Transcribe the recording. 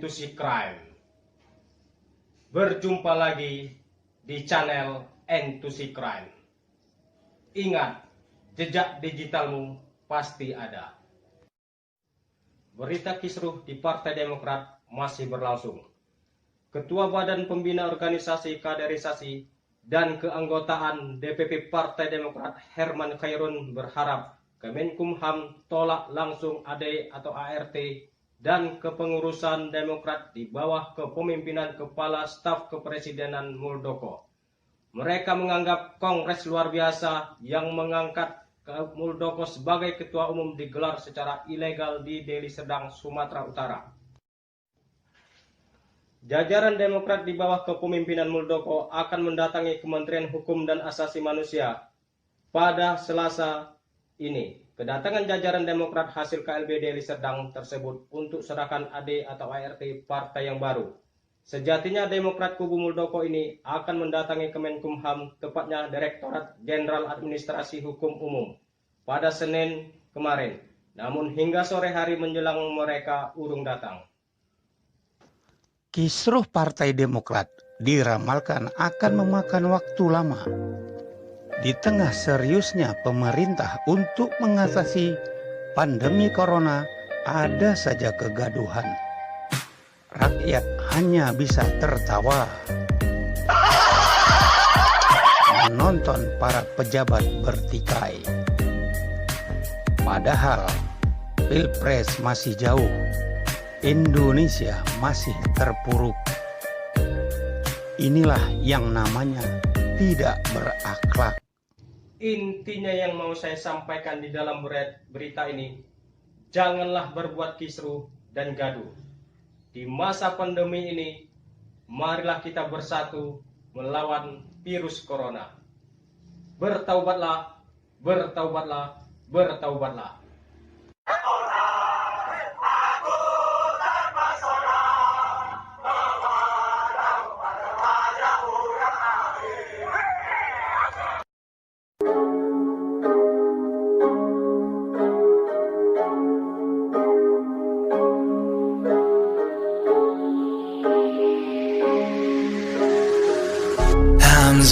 N2C Crime. Berjumpa lagi di channel N2C Crime. Ingat, jejak digitalmu pasti ada. Berita kisruh di Partai Demokrat masih berlangsung. Ketua Badan Pembina Organisasi Kaderisasi dan Keanggotaan DPP Partai Demokrat Herman Khairun berharap Kemenkumham tolak langsung AD atau ART dan kepengurusan Demokrat di bawah kepemimpinan Kepala Staf Kepresidenan Muldoko. Mereka menganggap Kongres luar biasa yang mengangkat Muldoko sebagai Ketua Umum digelar secara ilegal di Deli Serdang, Sumatera Utara. Jajaran Demokrat di bawah kepemimpinan Muldoko akan mendatangi Kementerian Hukum dan Asasi Manusia pada Selasa ini. Kedatangan jajaran Demokrat hasil KLB Deli Serdang tersebut untuk serahkan AD atau ART partai yang baru. Sejatinya Demokrat kubu Muldoko ini akan mendatangi Kemenkumham, tepatnya Direktorat Jenderal Administrasi Hukum Umum, pada Senin kemarin. Namun hingga sore hari menjelang mereka urung datang. Kisruh Partai Demokrat diramalkan akan memakan waktu lama. Di tengah seriusnya pemerintah untuk mengatasi pandemi corona, ada saja kegaduhan. Rakyat hanya bisa tertawa menonton para pejabat bertikai. Padahal Pilpres masih jauh, Indonesia masih terpuruk. Inilah yang namanya tidak berakhlak. Intinya yang mau saya sampaikan di dalam berita ini, janganlah berbuat kisruh dan gaduh. Di masa pandemi ini, marilah kita bersatu melawan virus corona. Bertaubatlah, bertaubatlah, bertaubatlah.